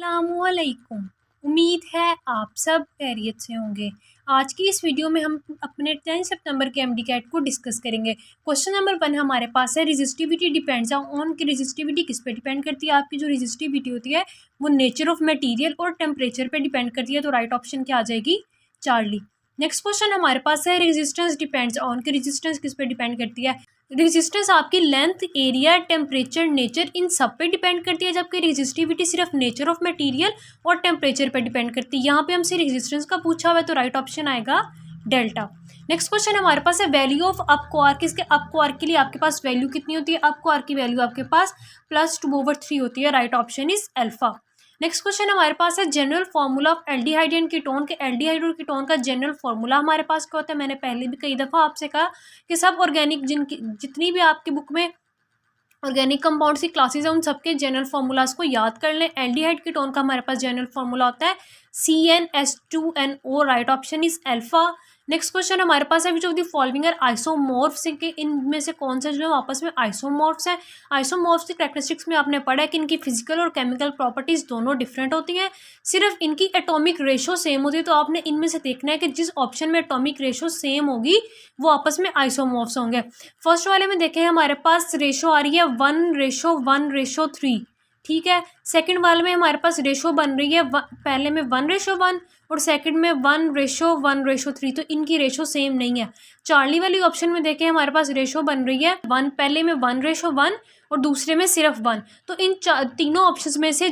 अस्सलामुअलैकुम। उम्मीद है आप सब खैरियत से होंगे। आज की इस वीडियो में हम अपने 10 सितंबर के एमडी कैट को डिस्कस करेंगे। क्वेश्चन नंबर 1 हमारे पास है, रेजिस्टिविटी डिपेंड्स ऑन की रेजिस्टिविटी किस पे डिपेंड करती है। आपकी जो रेजिस्टिविटी होती है वो नेचर ऑफ मटेरियल और टेम्परेचर पे डिपेंड करती है। तो राइट ऑप्शन क्या आ जाएगी, चार्ली। नेक्स्ट क्वेश्चन हमारे पास है, रेजिस्टेंस डिपेंड्स ऑन की रेजिस्टेंस किस पे डिपेंड करती है। रेजिस्टेंस आपकी length, area, temperature, nature in सब पे डिपेंड करती है, जबकि रेजिस्टिविटी सिर्फ नेचर ऑफ मटेरियल और टेम्परेचर पे डिपेंड करती है। यहाँ पे हमसे रेजिस्टेंस का पूछा हुआ है तो राइट ऑप्शन आएगा डेल्टा। नेक्स्ट क्वेश्चन हमारे पास है, वैल्यू ऑफ अप क्वार्क। इसके अप क्वार्क के लिए आपके पास वैल्यू कितनी होती है। अप क्वार्क की वैल्यू आपके पास +2/3 होती है। Right option is alpha. Next question हमारे पास है, general formula of aldehyde and ketone के। एल्डिहाइड और कीटोन का जनरल फार्मूला हमारे पास क्या होता है। मैंने पहले भी कई दफ़ा आपसे कहा कि सब ऑर्गेनिक जितनी भी आपकी बुक में ऑर्गेनिक कंपाउंड्स की क्लासेस हैं उन सबके जनरल फार्मूलाज को याद कर लें। एल्डिहाइड कीटोन का हमारे पास जनरल फार्मूला होता है CnH2NO। Right option is alpha. Next question हमारे पास है, which of the following are isomorphs के। इनमें से कौन सा जो है आपस में आइसोमॉर्फ्स है। आइसोमॉर्फ्स की कैरेक्टरिस्टिक्स में आपने पढ़ा है कि इनकी फिजिकल और केमिकल प्रॉपर्टीज दोनों डिफरेंट होती हैं, सिर्फ इनकी एटॉमिक रेशो सेम होती है। तो आपने इनमें से देखना है कि जिस ऑप्शन में एटॉमिक रेशो सेम होगी वो आपस में आइसोमॉर्फ्स होंगे। फर्स्ट वाले में देखें हमारे पास रेशो आ रही है 1:1:3, ठीक है। सेकंड वाले में हमारे पास रेशो बन रही है पहले में 1:1 और सेकंड में 1:1:3। तो इनकी रेशो सेम नहीं है। चार्ली वाली ऑप्शन में देखें हमारे पास रेशो बन रही है 1, पहले में 1:1 और दूसरे में सिर्फ 1। तो इन तीनों ऑप्शंस में से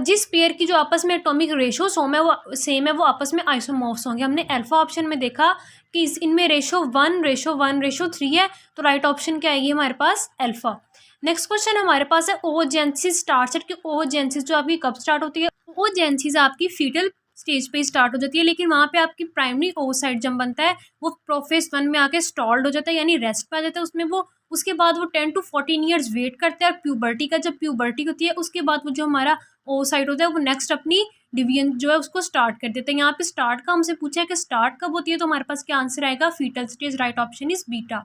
जिस पेयर की जो आपस में एटॉमिक रेशो सेम है वो आपस में आइसोमॉर्फ्स होंगे। हमने अल्फा ऑप्शन में देखा कि इनमें रेशो 1:1:3 है। तो राइट ऑप्शन क्या आएगी हमारे पास, अल्फा। नेक्स्ट क्वेश्चन हमारे पास है, ओजेंसिस स्टार्ट सेट की। ओजेंसिस जो आपकी कब स्टार्ट होती है। ओजेंसिस आपकी फीटल स्टेज पे स्टार्ट हो जाती है, लेकिन वहाँ पे आपकी प्राइमरी ओसाइट जब बनता है वो प्रोफेज 1 में आके स्टॉल्ड हो जाता है, यानी रेस्ट पे आ जाता है उसमें वो। उसके बाद वो 10 to 14 ईयर्स वेट करते हैं और प्यूबर्टी का जब प्यूबर्टी होती है उसके बाद वो जो हमारा ओसाइट होता है वो नेक्स्ट अपनी डिवीजन जो है उसको स्टार्ट कर देते हैं। यहाँ पे स्टार्ट का हमसे पूछा है कि स्टार्ट कब होती है, तो हमारे पास क्या आंसर आएगा, foetal stage. Right option is beta.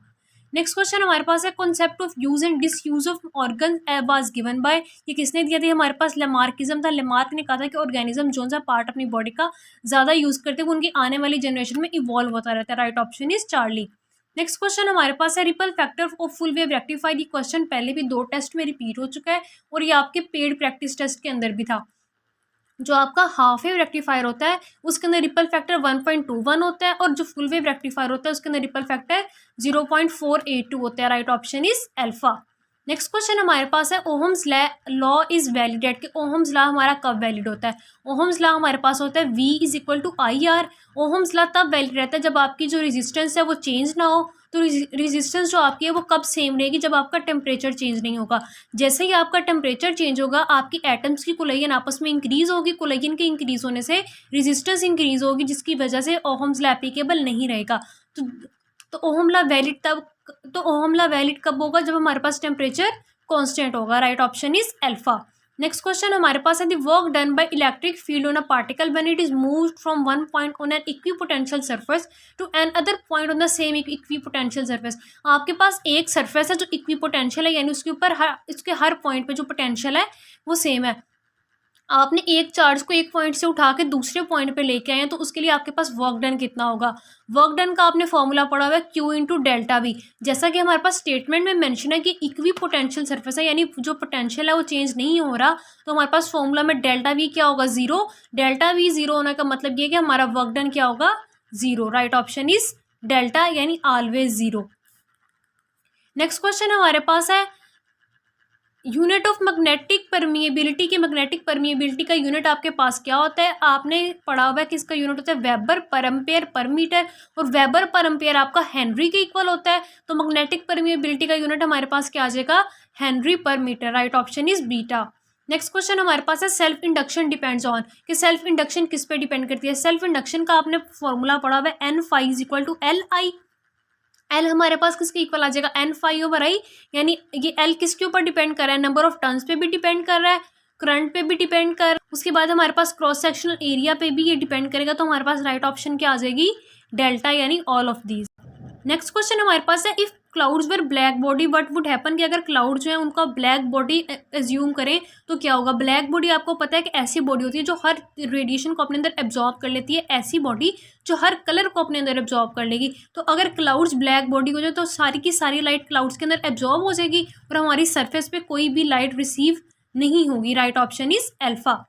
Next question हमारे पास है, concept of use and disuse of organ was given by. ये किसने दिया था, हमारे पास लेमार्किज्म था। लेमार्क ने कहा था कि ऑर्गेनिज्म जो सा पार्ट अपनी बॉडी का ज़्यादा यूज करते हैं वो उनकी आने वाली जनरेशन में इवॉल्व होता रहता है। Right option is Charlie. Next question हमारे पास है, ripple factor of full wave rectified. ये क्वेश्चन पहले भी 2 टेस्ट में रिपीट हो चुका है और ये आपके पेड प्रैक्टिस टेस्ट के अंदर भी था। जो आपका हाफ वेव रेक्टिफायर होता है उसके अंदर रिपल फैक्टर 1.21 होता है और जो फुल वेव रेक्टिफायर होता है उसके अंदर रिपल फैक्टर 0.482 होता है। Right option is alpha. Next question हमारे पास है, Ohm's law is valid at. के ओहम्स लॉ हमारा कब वैलिड होता है। ओहम्स लॉ हमारे पास होता है V=IR। ओहम्स लॉ तब वैलिड रहता है जब आपकी जो रेजिस्टेंस है वो चेंज ना हो। तो रेजिस्टेंस जो आपकी है वो कब सेम रहेगी, जब आपका टेम्परेचर चेंज नहीं होगा। जैसे ही आपका टेम्परेचर चेंज होगा आपकी एटम्स की कोलिजन आपस में इंक्रीज होगी। कोलिजन के इंक्रीज होने से रेजिस्टेंस इंक्रीज होगी जिसकी वजह से ओहम्स लॉ एप्लीकेबल नहीं रहेगा। तो Ohm law valid Ohm law valid कब होगा, जब हमारे पास टेम्परेचर कांस्टेंट होगा। Right option is alpha. Next question हमारे पास है, the work done by electric field on a particle when it is moved from one point on an equipotential surface to another point on the same equipotential surface. आपके पास एक surface है जो equipotential है, यानी उसके ऊपर इसके हर पॉइंट पे जो पोटेंशियल है वो सेम है। आपने एक चार्ज को एक पॉइंट से उठा के दूसरे पॉइंट पे लेके आए हैं तो उसके लिए आपके पास वर्क डन कितना होगा। वर्क डन का आपने फॉर्मूला पढ़ा हुआ है Q × ΔV। जैसा कि हमारे पास स्टेटमेंट में मेंशन है कि इक्वी पोटेंशियल सरफेस है, यानी जो पोटेंशियल है वो चेंज नहीं हो रहा, तो हमारे पास फॉर्मूला में ΔV क्या होगा, 0। ΔV 0 होने का मतलब ये कि हमारा वर्क डन क्या होगा, 0। राइट ऑप्शन इज डेल्टा, यानी ऑलवेज 0। नेक्स्ट क्वेश्चन हमारे पास है, यूनिट ऑफ मैग्नेटिक परमिएबिलिटी की। मैग्नेटिक परमिएबिलिटी का यूनिट आपके पास क्या होता है, आपने पढ़ा हुआ है कि इसका यूनिट होता है weber per ampere per metre, और वेबर पर एम्पेयर आपका हेनरी के इक्वल होता है। तो मैग्नेटिक परमिएबिलिटी का यूनिट हमारे पास क्या आ जाएगा, हेनरी पर metre. Right option is beta. Next question हमारे पास है, सेल्फ इंडक्शन डिपेंड्स ऑन। कि सेल्फ इंडक्शन किस पे डिपेंड करती है। सेल्फ इंडक्शन का आपने फॉर्मूला पढ़ा हुआ है N∅ = Li। एल हमारे पास किसके इक्वल आ जाएगा, N∅/I। यानी ये एल किसके ऊपर डिपेंड कर रहा है, नंबर ऑफ टर्न्स पे भी डिपेंड कर रहा है, करंट पे भी डिपेंड कर रहा है, उसके बाद हमारे पास क्रॉस सेक्शनल एरिया पे भी ये डिपेंड करेगा। तो हमारे पास राइट ऑप्शन क्या आ जाएगी, डेल्टा, यानी all of these. Next question हमारे पास है, if clouds were black body what would happen, कि अगर क्लाउड जो है उनका ब्लैक बॉडी एज्यूम करें तो क्या होगा। ब्लैक बॉडी आपको पता है कि ऐसी बॉडी होती है जो हर रेडिएशन को अपने अंदर एब्जॉर्ब कर लेती है, ऐसी बॉडी जो हर कलर को अपने अंदर एब्जॉर्ब कर लेगी। तो अगर क्लाउड्स ब्लैक बॉडी हो जाए तो सारी की सारी लाइट क्लाउड्स के अंदर एब्जॉर्ब हो जाएगी और हमारी सरफेस पे कोई भी लाइट रिसीव नहीं होगी। Right option is alpha.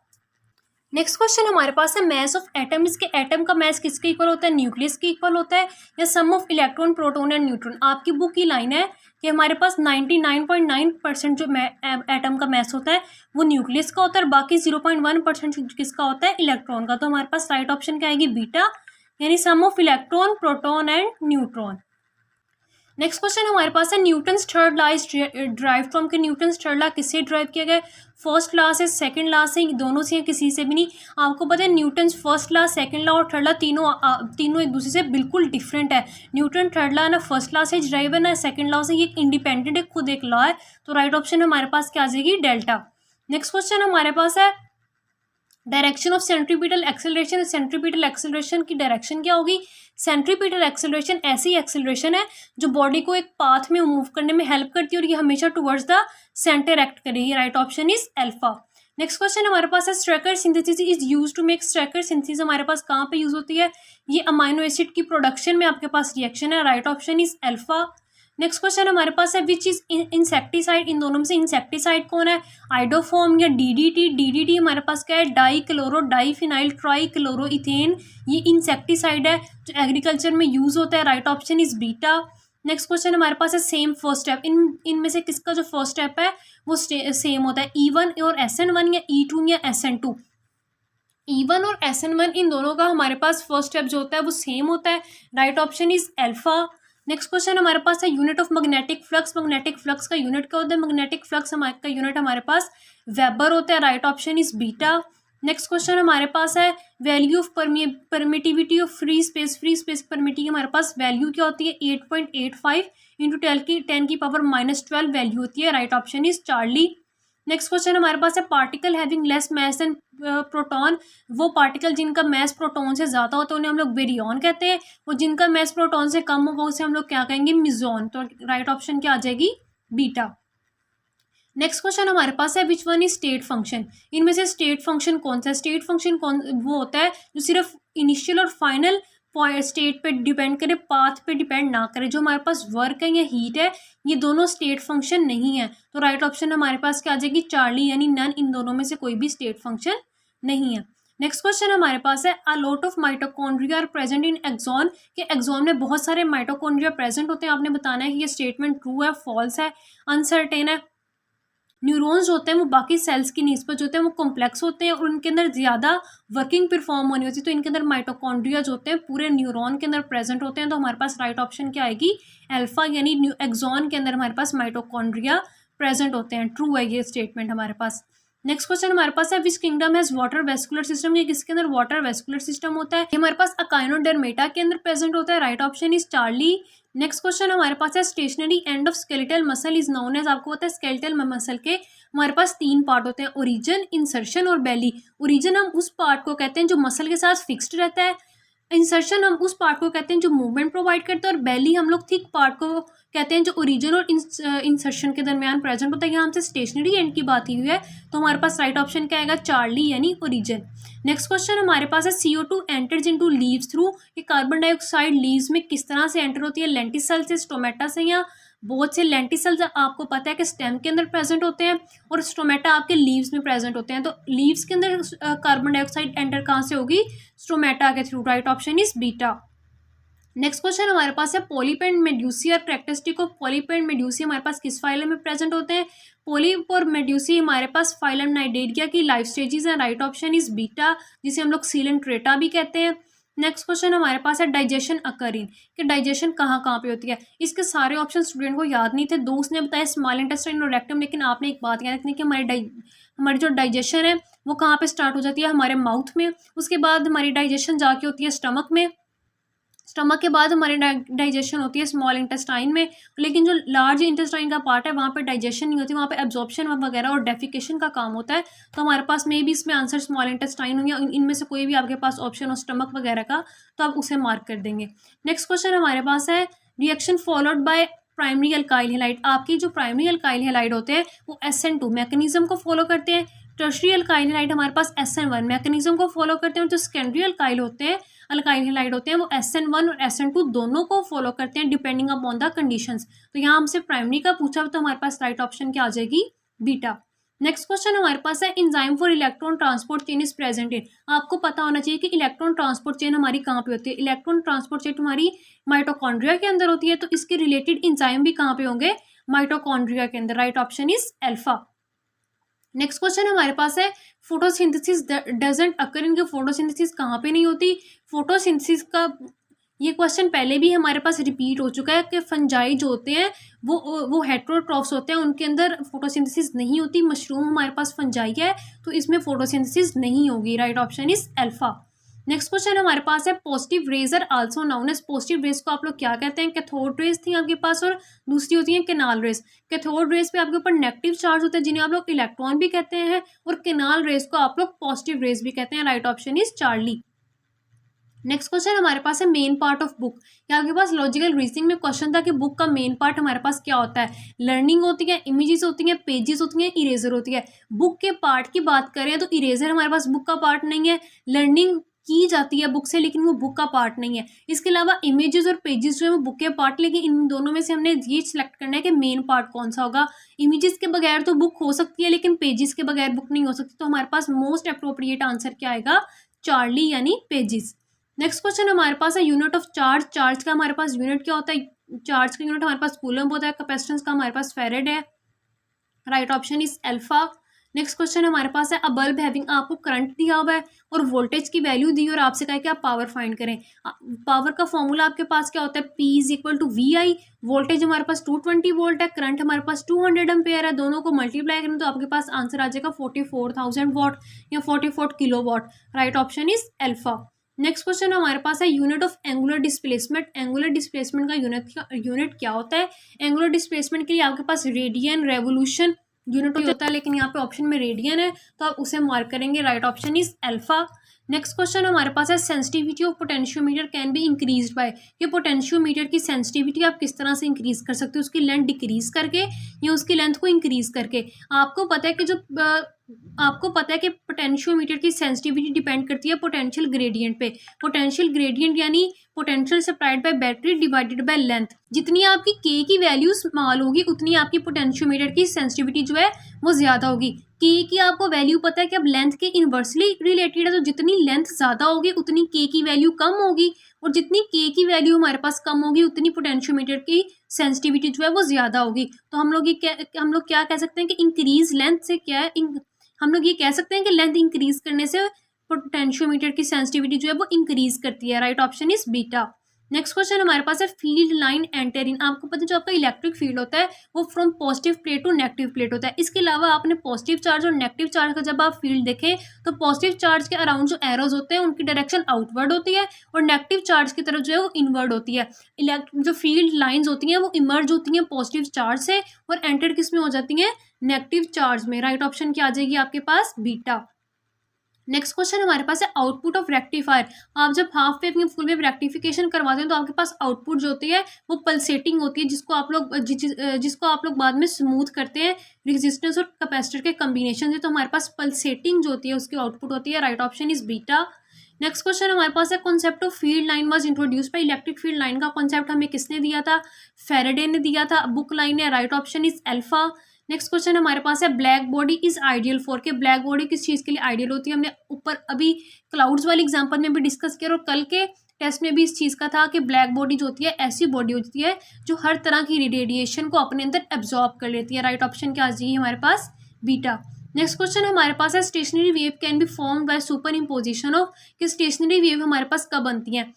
Next question हमारे पास है मैस ऑफ एटम। इसके एटम का मैस किसके इक्वल होता है, न्यूक्लियस के इक्वल होता है या sum of electron proton and neutron. आपकी बुक की लाइन है कि हमारे पास 99.9% जो एटम का मैस होता है वो न्यूक्लियस का होता है और बाकी 0.1% किसका होता है, इलेक्ट्रॉन का। तो हमारे पास राइट ऑप्शन क्या आएगी, बीटा, यानी sum of electron proton and neutron. Next question हमारे पास है Newton's third law is derived from, के न्यूटन्स थर्ड लॉ किससे ड्राइव किया गया है, फर्स्ट लॉ से, सेकंड लॉ से, दोनों से, किसी से भी नहीं। आपको पता है Newton's first law, second law और थर्ड लॉ तीनों एक दूसरे से बिल्कुल डिफरेंट है। न्यूटन थर्ड लॉ ना फर्स्ट लॉ से ड्राइव है ना सेकंड लॉ से, ये इंडिपेंडेंट है, खुद एक लॉ है। तो राइट ऑप्शन हमारे पास क्या आ जाएगी, डेल्टा। नेक्स्ट क्वेश्चन हमारे पास है direction of centripetal acceleration. Centripetal acceleration की डायरेक्शन क्या होगी, सेंट्रीपिटल एक्सेलरेशन ऐसी एक्सेलरेशन है जो बॉडी को एक पाथ में मूव करने में हेल्प करती है और ये हमेशा टुवर्ड्स द सेंटर एक्ट करेगी। Right option is alpha. Next question हमारे पास है Strecker synthesis is use to make. Strecker synthesis हमारे पास कहाँ पे यूज होती है, ये अमाइनो एसिड की प्रोडक्शन में आपके पास रिएक्शन है। Right option is alpha. Next question हमारे पास है विच इज इंसेक्टिसाइड। इन दोनों में से इंसेक्टिसाइड कौन है, आइडोफॉर्म या डीडीटी। डीडीटी हमारे पास क्या है, die chloro diphenyl try chloro ethane, ये इंसेक्टिसाइड है जो एग्रीकल्चर में यूज होता है। Right option is beta. Next question हमारे पास है सेम फर्स्ट स्टेप। इनमें से किसका जो फर्स्ट स्टेप है वो सेम होता है, E1 और SN1 या E2 या SN2। E1 और SN1 इन दोनों का हमारे पास फर्स्ट स्टेप जो होता है वो सेम होता है। Right option is alpha. Next question हमारे पास है unit of magnetic flux. Magnetic flux का यूनिट क्या होता है, मैग्नेटिक फ्लक्स का यूनिट हमारे पास वेबर होता है। Right option is beta. Next question हमारे पास है value of permittivity of free space. Free space permittivity हमारे पास वैल्यू क्या होती है, 8.85 इंटू 10 की पावर -12 वैल्यू होती है। Right option is Charlie. Next question हमारे पास है particle having less mass and proton. वो पार्टिकल जिनका मैस प्रोटॉन से ज़्यादा होता है उन्हें हम लोग बेरियन कहते हैं, और जिनका मैस प्रोटॉन से कम होगा उसे हम लोग क्या कहेंगे, मिजॉन। तो राइट ऑप्शन क्या आ जाएगी, बीटा। नेक्स्ट क्वेश्चन हमारे पास है which one is state function. इनमें से स्टेट फंक्शन कौन सा है, स्टेट फंक्शन कौन वो होता है जो सिर्फ इनिशियल और फाइनल स्टेट पे डिपेंड करे, पाथ पे डिपेंड ना करे। जो हमारे पास वर्क है या हीट है ये दोनों स्टेट फंक्शन नहीं है। तो राइट ऑप्शन हमारे पास क्या आ जाएगी, चार्ली, यानी नन, इन दोनों में से कोई भी स्टेट फंक्शन नहीं है। नेक्स्ट क्वेश्चन हमारे पास है a lot of mitochondria are present in axon, कि एक्सॉन में बहुत सारे माइटोकॉन्ड्रिया प्रेजेंट होते हैं। आपने बताना है कि ये स्टेटमेंट ट्रू है, फॉल्स है, अनसर्टेन है। न्यूरॉन्स होते हैं वो बाकी सेल्स की निस्बत जो होते हैं वो कॉम्प्लेक्स होते हैं और उनके अंदर ज़्यादा वर्किंग परफॉर्म होनी होती है, तो इनके अंदर माइटोकॉन्ड्रिया जो होते हैं पूरे न्यूरॉन के अंदर प्रेजेंट होते हैं। तो हमारे पास राइट ऑप्शन क्या आएगी, अल्फा, यानी एक्सॉन के अंदर हमारे पास माइटोकॉन्ड्रिया प्रेजेंट होते हैं। ट्रू है ये स्टेटमेंट हमारे पास। नेक्स्ट क्वेश्चन हमारे पास है which kingdom has water vascular system, ये किसके अंदर वाटर वेस्कुलर सिस्टम होता है, ये हमारे पास अकाइनोडर्मेटा के अंदर प्रेजेंट होता है। Right option is Charlie. Next question हमारे पास है stationary end of skeletal muscle is known as, आपको पता है स्केलेटल मसल के हमारे पास 3 पार्ट होते हैं, ओरिजिन, इंसर्शन और बेली। ओरिजिन हम उस पार्ट को कहते हैं जो मसल के साथ फिक्स्ड रहता है, इंसर्शन हम उस पार्ट को कहते हैं जो मूवमेंट प्रोवाइड करता है, और बेली हम लोग थिक पार्ट को कहते हैं जो ओरिजिन और इंसर्शन के दरमियान प्रेजेंट होता है। यहाँ हमसे स्टेशनरी एंड की बात की हुई है, तो हमारे पास राइट ऑप्शन क्या आएगा, चार्ली, यानी ओरिजिन। नेक्स्ट क्वेश्चन हमारे पास है CO2 enters into leaves through, कि कार्बन डाइऑक्साइड लीव्स में किस तरह से एंटर होती है, लेंटिसल से, स्टोमेटा से, या बहुत से लेंटिसल्स आपको पता है कि स्टेम के अंदर प्रेजेंट होते हैं और स्टोमेटा आपके लीव्स में प्रेजेंट होते हैं। तो लीव्स के अंदर कार्बन डाइऑक्साइड एंटर कहाँ से होगी, स्टोमेटा के through. Right option is beta. Next question हमारे पास है पॉलिप एंड मेड्यूसी और characteristic of polyp and medusae हमारे पास किस फाइलम में प्रेजेंट होते हैं, पॉलिप और मेड्यूसी हमारे पास फाइलम नाइडेरिया की लाइफ स्टेजेस हैं। राइट ऑप्शन इज बीटा, जिसे हम लोग सीलेंट्रेटा भी कहते हैं। नेक्स्ट क्वेश्चन हमारे पास है डाइजेशन अकरिंग, कि डाइजेशन कहाँ कहाँ पे होती है। इसके सारे ऑप्शन स्टूडेंट को याद नहीं थे, 2 उसने बताया स्मॉल इंटेस्टाइन और रेक्टम, लेकिन आपने एक बात याद रखनी कि हमारी जो डाइजेशन है वो कहाँ पे स्टार्ट हो जाती है, हमारे माउथ में। उसके बाद हमारी डाइजेशन जाके होती है स्टमक में, स्टमक के बाद हमारी डाइजेशन होती है स्मॉल इंटेस्टाइन में। लेकिन जो लार्ज इंटेस्टाइन का पार्ट है वहाँ पे डाइजेशन नहीं होती, वहाँ पे एब्जॉर्प्शन वगैरह और डेफिकेशन का काम होता है। तो हमारे पास मे भी इसमें आंसर स्मॉल इंटेस्टाइन हो, या इनमें से कोई भी आपके पास ऑप्शन हो स्टमक वगैरह का, तो आप उसे मार्क कर देंगे। नेक्स्ट क्वेश्चन हमारे पास है reaction followed by primary alkyl halide, आपके जो प्राइमरी अल्काइल हैलाइड होते हैं वो SN2 मैकेनिज्म को फॉलो करते हैं। टर्शरी अल्काइल हैलाइड हमारे पास SN1 मैकेनिज्म को फॉलो करते हैं। और जो सेकेंडरी अल्काइल हैलाइड होते हैं वो SN1 और SN2 दोनों को फॉलो करते हैं डिपेंडिंग अपॉन द कंडीशंस। तो यहाँ हमसे प्राइमरी का पूछा तो हमारे पास राइट ऑप्शन क्या आ जाएगी, बीटा। नेक्स्ट क्वेश्चन हमारे पास है enzyme for electron transport chain is present in. आपको पता होना चाहिए कि इलेक्ट्रॉन ट्रांसपोर्ट चेन हमारी कहाँ पे होती है। इलेक्ट्रॉन ट्रांसपोर्ट चेन हमारी माइटोकॉन्ड्रिया के अंदर होती है, तो इसके रिलेटेड एंजाइम भी कहाँ पे होंगे, माइटोकॉन्ड्रिया के अंदर। Right option is alpha. Next question हमारे पास है photosynthesis doesn't occur in. Photosynthesis कहाँ पे नहीं होती। फोटोसिंथेसिस का ये क्वेश्चन पहले भी हमारे पास रिपीट हो चुका है कि फंजाई जो होते हैं वो हेट्रोट्रॉफ्स होते हैं, उनके अंदर फोटोसिंथेसिस नहीं होती। मशरूम हमारे पास फंजाई है तो इसमें फोटोसिंथेसिस नहीं होगी। Right option is alpha. Next question हमारे पास है positive rays are also known as. Positive rays को आप लोग क्या कहते हैं। कैथोड रेज थी आपके पास और दूसरी होती है केनाल रेज। कैथोड रेज पे आपके ऊपर नेगेटिव चार्ज होता है जिन्हें आप लोग इलेक्ट्रॉन भी कहते हैं, और केनाल रेज को आप लोग पॉजिटिव रेज भी कहते हैं। Right option is Charlie. Next question हमारे पास है मेन पार्ट ऑफ बुक। क्या आपके पास लॉजिकल रीजनिंग में क्वेश्चन था कि बुक का मेन पार्ट हमारे पास क्या होता है। लर्निंग होती है, इमेजेस होती हैं, पेजेस होती हैं, इरेजर होती है। बुक के पार्ट की बात करें तो इरेजर हमारे पास बुक का पार्ट नहीं है। लर्निंग की जाती है बुक से लेकिन वो बुक का पार्ट नहीं है। इसके अलावा इमेजेस और पेजेस जो है वो बुक के पार्ट, लेकिन इन दोनों में से हमने ये सिलेक्ट करना है कि मेन पार्ट कौन सा होगा। इमेजेस के बगैर तो बुक हो सकती है लेकिन पेजेस के बगैर बुक नहीं हो सकती, तो हमारे पास मोस्ट अप्रोप्रिएट आंसर क्या आएगा, चार्ली यानी पेजेस। नेक्स्ट क्वेश्चन हमारे पास है यूनिट ऑफ चार्ज। चार्ज का हमारे पास यूनिट क्या होता है। चार्ज का यूनिट हमारे पास कूलम होता है। कैपेसिटेंस का हमारे पास फेरेड है। Right option is alpha. Next question हमारे पास है अ बल्ब हैविंग, आपको करंट दिया हुआ है और वोल्टेज की वैल्यू दी और आपसे कहा कि आप पावर फाइंड करें। पावर का फॉर्मूला आपके पास क्या होता है, P is equal to VI। Voltage हमारे पास 220 वोल्ट है, करंट हमारे पास 200 एम्पेयर है। दोनों को मल्टीप्लाई करें तो आपके पास आंसर आ जाएगा 44,000 वॉट या 44 kilo watt. Right option is alpha. Next question हमारे पास है unit of angular displacement. Angular displacement का यूनिट क्या होता है। एंगुलर डिस्प्लेसमेंट के लिए आपके पास रेडियन रेवोल्यूशन यूनिट होता है, लेकिन यहाँ पे ऑप्शन में रेडियन है तो आप उसे मार्क करेंगे। Right option is alpha. Next question हमारे पास है sensitivity of potentiometer can be increased by. कि पोटेंशियोमीटर की सेंसिटिविटी आप किस तरह से इंक्रीज कर सकते हो, उसकी लेंथ डिक्रीज करके या उसकी लेंथ को इंक्रीज करके। आपको पता है कि पोटेंशियोमीटर की सेंसिटिविटी डिपेंड करती है पोटेंशियल ग्रेडियंट पे। पोटेंशियल ग्रेडियंट यानी potential supplied by battery divided by length. जितनी आपकी के की वैल्यू स्मॉल होगी उतनी आपकी पोटेंशियोमीटर की सेंसिटिविटी जो है वो ज़्यादा होगी। के की आपको वैल्यू पता है कि अब लेंथ के इन्वर्सली रिलेटेड है, तो जितनी लेंथ ज़्यादा होगी उतनी के की वैल्यू कम होगी, और जितनी के की वैल्यू हमारे पास कम होगी उतनी पोटेंशियोमीटर की सेंसिटिविटी जो है वो ज़्यादा होगी। तो हम लोग क्या कह सकते हैं कि इंक्रीज लेंथ से क्या है, हम लोग ये कह सकते हैं कि लेंथ इंक्रीज करने से पोटेंशियोमीटर की सेंसिटिविटी जो है वो इंक्रीज करती है। Right option is beta. Next question हमारे पास है फील्ड लाइन एंटर इन। आपको पता है जो आपका इलेक्ट्रिक फील्ड होता है वो from positive plate to negative plate होता है। इसके अलावा आपने पॉजिटिव चार्ज और नेगेटिव चार्ज का जब आप फील्ड देखें तो पॉजिटिव चार्ज के अराउंड जो एरोज होते हैं उनकी डायरेक्शन आउटवर्ड होती है और नेगेटिव चार्ज की तरफ जो है वो इनवर्ड होती है। जो फील्ड लाइन्स होती हैं वो इमर्ज होती हैं पॉजिटिव चार्ज से और एंटर किस में हो जाती हैं, नेगेटिव चार्ज में। राइट ऑप्शन क्या आ जाएगी आपके पास, बीटा। नेक्स्ट क्वेश्चन हमारे पास है आउटपुट ऑफ रेक्टिफायर। आप जब हाफ वेव या फुल वेव रेक्टिफिकेशन करवाते हैं तो आपके पास आउटपुट जो होती है वो पल्सेटिंग होती है, जिसको आप लोग बाद में स्मूथ करते हैं रेजिस्टेंस और कैपेसिटर के कम्बिनेशन से। तो हमारे पास पल्सेटिंग जो होती है उसकी आउटपुट होती है। Right option is beta. Next question हमारे पास है concept of field line was introduce by. Electric field line का कॉन्सेप्ट हमें किसने दिया था, फैराडे ने दिया था। बुक लाइन है। Right option is alpha. Next question हमारे पास है black body is ideal for. के ब्लैक बॉडी किस चीज़ के लिए आइडियल होती है। हमने ऊपर अभी क्लाउड्स वाली एग्जांपल में भी डिस्कस किया और कल के टेस्ट में भी इस चीज़ का था कि ब्लैक बॉडी जो होती है ऐसी बॉडी होती है जो हर तरह की रेडिएशन को अपने अंदर एब्जॉर्ब कर लेती है। राइट ऑप्शन क्या आ जाएगी हमारे पास, बीटा। नेक्स्ट क्वेश्चन हमारे पास है stationary wave can be form by super imposition of. कि स्टेशनरी वेव हमारे पास कब बनती है।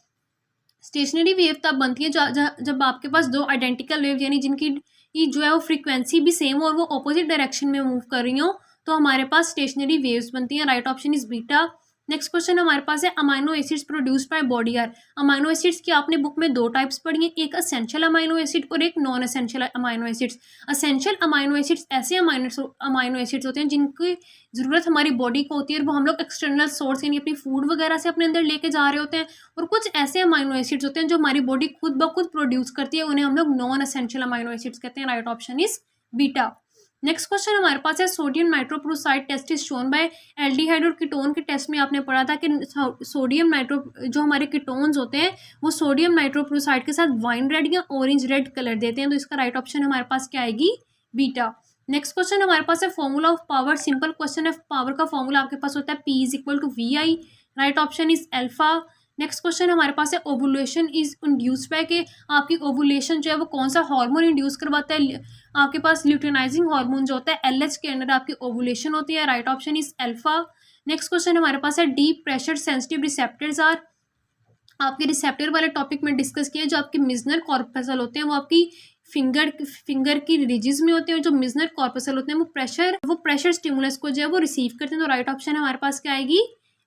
स्टेशनरी वेव तब बनती है जब आपके पास दो आइडेंटिकल वेव यानी जिनकी जो है वो फ्रीक्वेंसी भी सेम हो और वो ऑपोजिट डायरेक्शन में मूव कर रही हो तो हमारे पास स्टेशनरी वेव्स बनती हैं। Right option is beta. Next question हमारे पास है amino acids produced by body are. Amino acids की आपने बुक में दो टाइप्स पढ़ी हैं, एक असेंशियल अमाइनो एसिड और एक non essential amino acids. Essential amino acids ऐसे अमाइनो एसिड्स होते हैं जिनकी ज़रूरत हमारी बॉडी को होती है और वो हम लोग एक्सटर्नल सोर्स यानी अपनी फूड वगैरह से अपने अंदर लेके जा रहे होते हैं। और कुछ ऐसे अमाइनो एसिड्स होते हैं जो हमारी बॉडी खुद ब खुद प्रोड्यूस करती है, उन्हें हम लोग नॉन असेंशियल अमाइनो एसिड्स कहते हैं। Right option is beta. Next question हमारे पास है sodium nitrochloride test is shown by. Aldehyde और कीटोन के टेस्ट में आपने पढ़ा था कि सोडियम नाइट्रो जो हमारे कीटोन्स होते हैं वो सोडियम नाइट्रोक्लोराइड के साथ वाइन रेड या ऑरेंज रेड कलर देते हैं, तो इसका राइट ऑप्शन हमारे पास क्या आएगी? बीटा। नेक्स्ट क्वेश्चन हमारे पास है formula of power. Simple question है, पावर का फॉर्मूला आपके पास होता है P is equal to VI। Right option is alpha. Next question हमारे पास है ओवुलेशन इज इंड्यूस्ड बाय के आपकी ओवुलेशन जो है वो कौन सा हार्मोन इंड्यूस करवाता है? आपके पास ल्यूटिनाइजिंग हार्मोन जो होता है LH के अंदर आपकी ओवुलेशन होती है। Right option is alpha. Next question हमारे पास है deep pressure sensitive receptors are. आपके रिसेप्टर वाले टॉपिक में डिस्कस किया, जो आपके मिजनर कॉर्पसल होते हैं वो आपकी फिंगर की रिजिज में होते हैं। जो मिजनर कॉर्पसल होते हैं वो प्रेशर स्टिमुलस को जो है वो रिसीव करते हैं। तो राइट ऑप्शन हमारे पास क्या आएगी?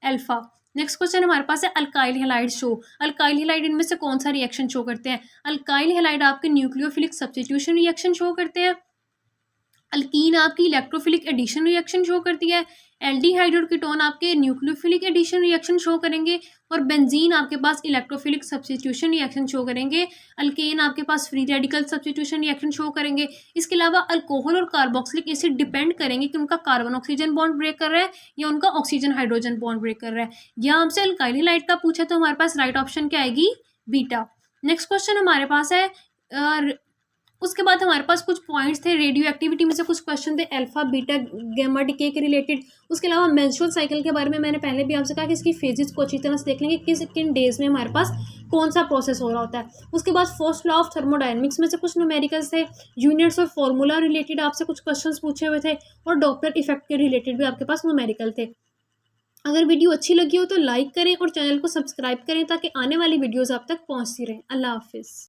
अल्फा। नेक्स्ट क्वेश्चन हमारे पास है alkyl halide show. Alkyl halide इनमें से कौन सा रिएक्शन शो करते हैं? अल्काइल हैलाइड आपके न्यूक्लियोफिलिक सब्स्टिट्यूशन रिएक्शन शो करते हैं। अल्कीन आपकी इलेक्ट्रोफिलिक एडिशन रिएक्शन शो करती है। एल्डिहाइड और कीटोन आपके न्यूक्लियोफिलिक एडिशन रिएक्शन शो करेंगे और बेंजीन आपके पास इलेक्ट्रोफिलिक सब्स्टिट्यूशन रिएक्शन शो करेंगे। अल्केन आपके पास free radical substitution reaction show करेंगे। इसके अलावा अल्कोहल और कार्बोक्सिलिक एसिड डिपेंड करेंगे कि उनका कार्बन ऑक्सीजन बॉन्ड ब्रेक कर रहा है या उनका ऑक्सीजन हाइड्रोजन बॉन्ड ब्रेक कर रहा है। यहाँ हमसे अल्काइल हैलाइड का पूछा तो हमारे पास राइट ऑप्शन क्या आएगी? बीटा। नेक्स्ट क्वेश्चन हमारे पास है उसके बाद हमारे पास कुछ पॉइंट्स थे, रेडियो एक्टिविटी में से कुछ क्वेश्चन थे अल्फा बीटा गामा डीके के रिलेटेड। उसके अलावा मेंस्ट्रुअल साइकिल के बारे में मैंने पहले भी आपसे कहा कि इसकी फेजेस को अच्छी तरह से देख लेंगे, किन डेज में हमारे पास कौन सा प्रोसेस हो रहा होता है। उसके बाद फर्स्ट लॉ ऑफ थर्मोडायनेमिक्स में से कुछ न्यूमेरिकल्स थे, यूनिट्स और फॉर्मूला रिलेटेड आपसे कुछ क्वेश्चन पूछे हुए थे और डॉपलर इफेक्ट के रिलेटेड भी आपके पास न्यूमेरिकल थे। अगर वीडियो अच्छी लगी हो तो लाइक करें और चैनल को सब्सक्राइब करें ताकि आने वाली वीडियोज़ आप तक पहुँचती रहें। अल्लाह हाफिज़।